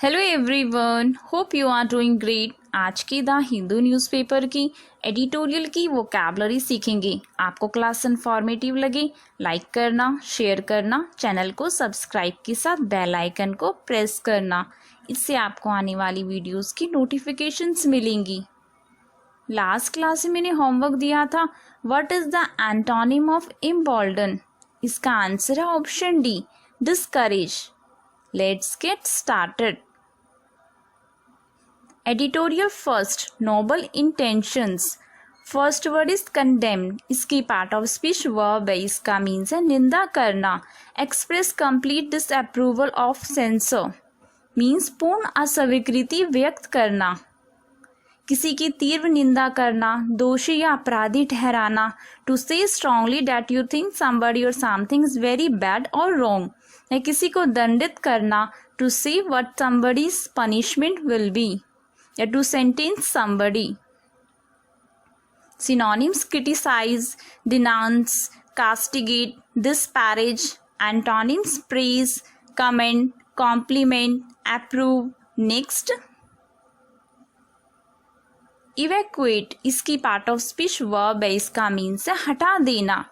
Hello everyone, hope you are doing great. आज की the Hindu newspaper की एडिटोरियल की वोकैबुलरी सीखेंगे। आपको क्लास इन्फॉर्मेटिव लगे लाइक करना, शेयर करना, चैनल को सब्सक्राइब के साथ बेल आइकन को प्रेस करना। इससे आपको आने वाली वीडियोस की नोटिफिकेशंस मिलेंगी। लास्ट क्लास में मैंने होमवर्क दिया था, what is the antonym of embolden. इसका आंसर है option D, discourage. Let's get started. Editorial first, noble intentions. First word is condemned. इसकी पार्ट ऑफ स्पीच वर्ब है। इसका मीन्स है निंदा करना। Express complete disapproval of censure means पूर्ण अस्वीकृति व्यक्त करना। किसी की तीव्र निंदा करना, दोषी या अपराधी ठहराना। To say strongly that you think somebody और समथिंग इज वेरी बैड और रॉन्ग। या किसी को दंडित करना, to say what somebody's punishment will be, या to sentence somebody. Synonyms: criticize, denounce, castigate, disparage. Antonyms: praise, commend, compliment, approve. Next, evacuate. इसकी part of speech verb है। इसका मीन्स है हटा देना।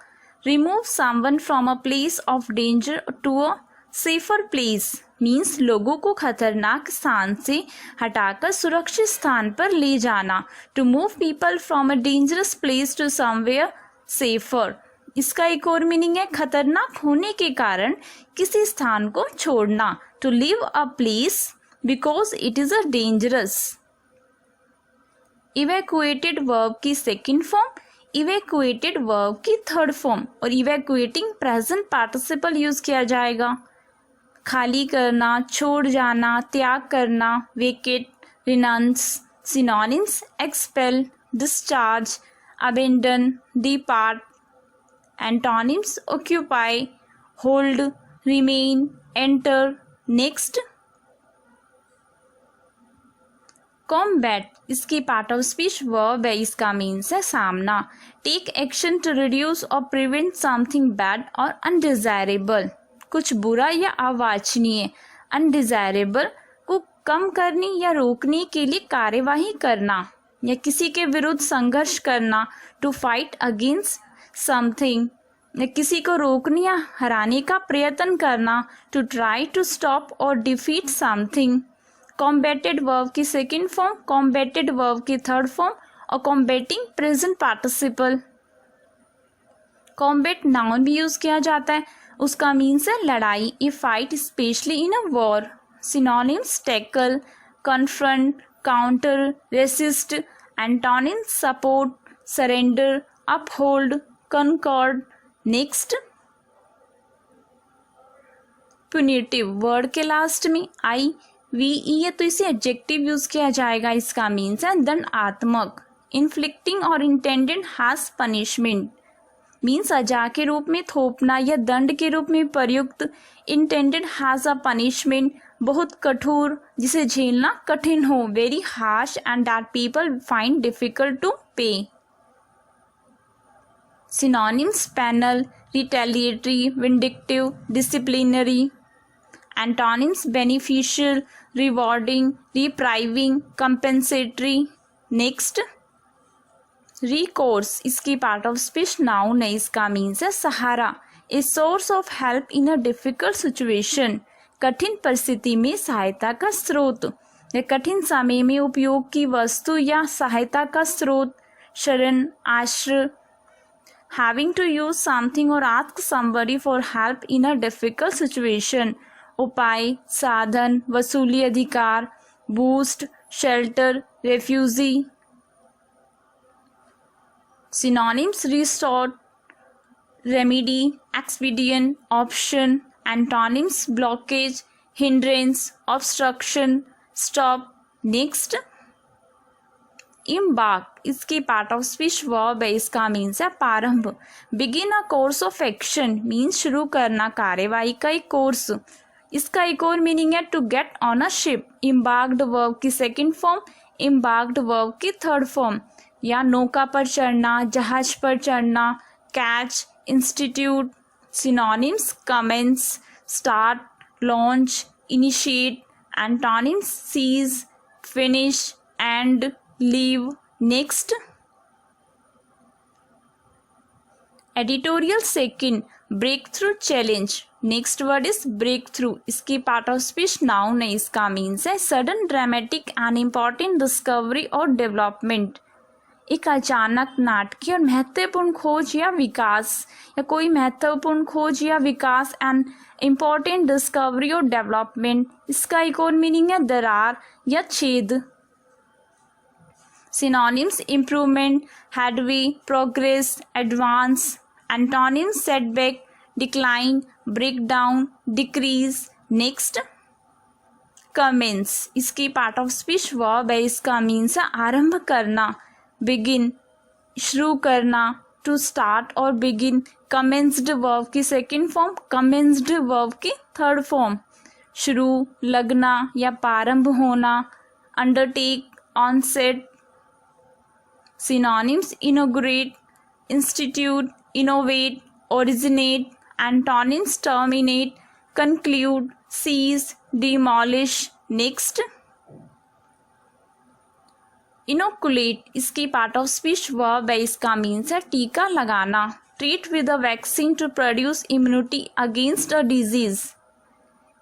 Remove someone from a place of danger to a safer place means लोगों को खतरनाक स्थान से हटाकर सुरक्षित स्थान पर ले जाना। To move people from a dangerous place to somewhere safer. इसका एक और मीनिंग है खतरनाक होने के कारण किसी स्थान को छोड़ना। To leave a place because it is a dangerous. Evacuated verb की सेकेंड फॉर्म, इवैक्यूएटेड वर्ब की थर्ड फॉर्म और इवैक्यूएटिंग प्रेजेंट पार्टिसिपल यूज किया जाएगा। खाली करना, छोड़ जाना, त्याग करना। Vacate, renounce. Synonyms: expel, discharge, abandon, depart. Antonyms: occupy, hold, remain, enter. Next, combat. इसकी पार्ट ऑफ स्पीच वर्ब है। इसका मीन्स है सामना। टेक एक्शन टू रिड्यूस और प्रिवेंट समथिंग बैड और अनडिजायरेबल, कुछ बुरा या अवांछनीय। अनडिजायरेबल को कम करने या रोकने के लिए कार्यवाही करना या किसी के विरुद्ध संघर्ष करना। टू फाइट अगेंस्ट समथिंग या किसी को रोकने या हराने का प्रयत्न करना। टू ट्राई टू स्टॉप और डिफीट समथिंग। कॉम्बैटेड वर्ब की सेकेंड फॉर्म, कॉम्बैटेड वर्ब की थर्ड फॉर्म और combating present participle. Combat noun भी यूज किया जाता है। उसका मीन्स है लड़ाई, a fight specially in a war. Synonyms: tackle, confront, counter, resist. Antonyms: support, surrender, uphold, concord. Next, punitive. Word के लास्ट में आई वी ई है तो इसे एडजेक्टिव यूज किया जाएगा। इसका मीन्स है दंडात्मक। इन्फ्लिक्टिंग और इंटेंडेड हैज पनिशमेंट मीन्स सजा के रूप में थोपना या दंड के रूप में प्रयुक्त। इंटेंडेड हैज अ पनिशमेंट बहुत कठोर, जिसे झेलना कठिन हो। Very harsh and that people find difficult to pay. Synonyms: penal, retaliatory, vindictive, disciplinary. Antonyms: beneficial, rewarding, reprieving, compensatory. Next, recourse. इसकी पार्ट ऑफ स्पीच नाउन है। इसका मीन्स है सहारा। A source of help in a difficult situation, कठिन परिस्थिति में सहायता का स्रोत या कठिन समय में उपयोग की वस्तु या सहायता का स्रोत। शरण, आश्रय। हैविंग टू यूज समथिंग और ask somebody for help in a difficult situation. उपाय, साधन, वसूली अधिकार। Boost, shelter, refugee. Synonyms: restore, remedy, expedient, option. Antonyms: blockage, hindrance, obstruction, stop. Next, embark. इसकी पार्ट ऑफ स्पीच वर्ब है। इसका means है प्रारंभ। Begin a course of action means शुरू करना कार्यवाही का एक कोर्स। इसका एक और मीनिंग है to get on a ship. Embarked verb की सेकेंड फॉर्म, एम्बार्क्ड वर्ब की थर्ड फॉर्म। या नौका पर चढ़ना, जहाज पर चढ़ना। Catch, institute. Synonyms: commence, start, launch, initiate, Antonyms: cease, finish, end, leave. Next. Editorial second, breakthrough challenge. Next word is breakthrough. इसकी part of speech noun है. इसका means है sudden, dramatic and important discovery or development. एक अचानक, नाटकीय और महत्वपूर्ण खोज या विकास, या कोई महत्वपूर्ण खोज या विकास एंड इम्पॉर्टेंट डिस्कवरी और डेवलपमेंट. इसका एक और मीनिंग है दरार या छेद. Synonyms: improvement, headway, progress, advance. Antonyms: setback, decline, breakdown, decrease. Next. Commence. इसकी पार्ट ऑफ स्पीच वर्ब है. इसका मीन्स है आरंभ करना, बिगिन, शुरू करना, टू स्टार्ट और बिगिन. कमेंस्ड वर्ब की सेकेंड फॉर्म, कमेंस्ड वर्ब की थर्ड फॉर्म. शुरू, लगना या प्रारंभ होना. Undertake, onset. Synonyms: inaugurate, institute, innovate, originate. Antonyms: terminate, conclude, cease, demolish. Next. Inoculate. इसकी पार्ट ऑफ स्पीच वर्ब है. इसका मीन्स है टीका लगाना. Treat with a vaccine to produce immunity against a disease.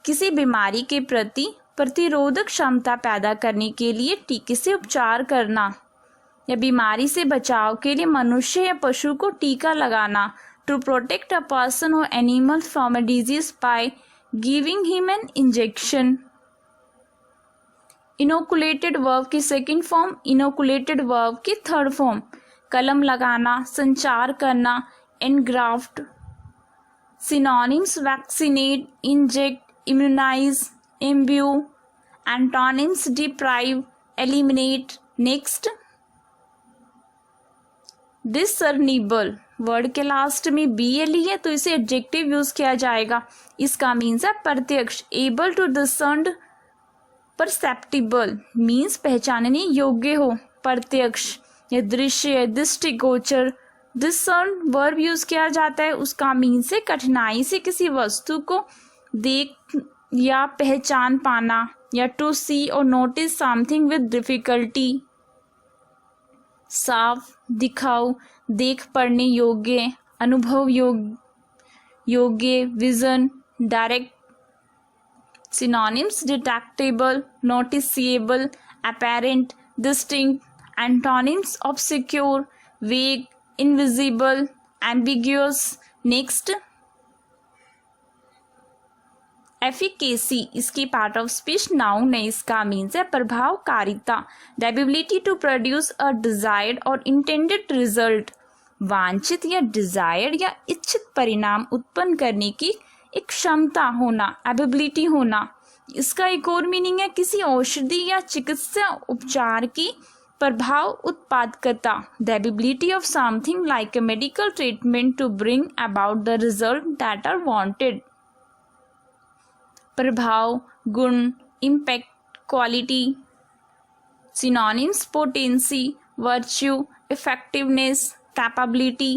किसी बीमारी के प्रति प्रतिरोधक क्षमता पैदा करने के लिए टीके से उपचार करना, या बीमारी से बचाव के लिए मनुष्य या पशु को टीका लगाना. टू प्रोटेक्ट अ पर्सन और animal from a disease by giving him an injection. Inoculated verb की सेकेंड फॉर्म, इनोकुलेटेड वर्ब की थर्ड फॉर्म. कलम लगाना, संचार करना, engraft. Synonyms: vaccinate, inject, immunise, imbue. Antonyms: deprive, eliminate. Next. Discernible. Word के last में BLE है तो इसे एडजेक्टिव यूज किया जाएगा. इसका मीन्स है प्रत्यक्ष. Able to discern, perceptible means पहचानने योग्य हो, प्रत्यक्ष या दृश्य, दृष्टिगोचर. डिसर्न वर्ब यूज किया जाता है, उसका मीन्स है कठिनाई से किसी वस्तु को देख या पहचान पाना, या टू सी और नोटिस समथिंग विद डिफिकल्टी. साफ, दिखाओ, देख पढ़ने योग्य, अनुभव योग्य, vision, direct. Synonyms: detectable, noticeable, apparent, distinct. Antonyms: obscure, vague, invisible, ambiguous. Next. Efficacy. इसकी पार्ट ऑफ स्पीच नाउन है. इसका मीन्स है प्रभावकारिता. The ability to produce a desired or intended result. वांछित या डिजायर्ड या इच्छित परिणाम उत्पन्न करने की एक क्षमता होना, एबिलिटी होना. इसका एक और मीनिंग है किसी औषधि या चिकित्सा उपचार की प्रभाव उत्पादकता. The ability of something like a medical treatment to bring about the result that are wanted. प्रभाव, गुण, impact, quality. Synonyms: potency, virtue, effectiveness, capability.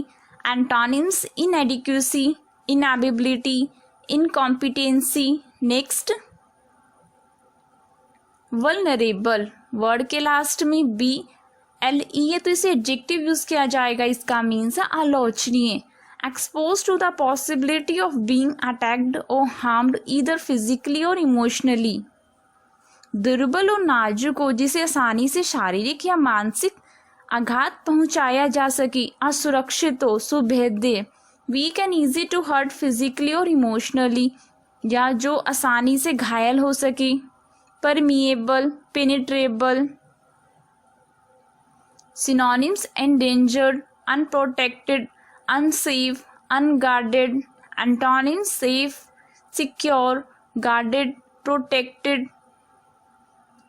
Antonyms: inadequacy, inability, incompetency. Next. Vulnerable. Word के लास्ट में BLE है तो इसे adjective use किया जाएगा. इसका मीन्स है आलोचनीय. Expose to the possibility of being attacked और हार्म्ड ईदर फिजिकली और इमोशनली. दुर्बल और नाजुक हो, जिसे आसानी से शारीरिक या मानसिक आघात पहुंचाया जा सके. असुरक्षित हो, सुभेद्य. Weak and easy to hurt physically और इमोशनली, या जो आसानी से घायल हो सके. Permeable, penetrable. Synonyms: endangered, unprotected, unsafe, unguarded. Antonyms: safe, secure, guarded, protected.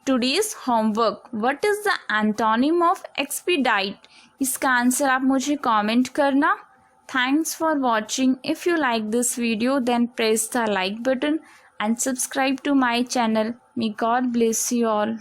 Today's homework. What is the antonym of expedite? इसका आंसर आप मुझे कमेंट करना. Thanks for watching. If you like this video, then press the like button and subscribe to my channel. May God bless you all.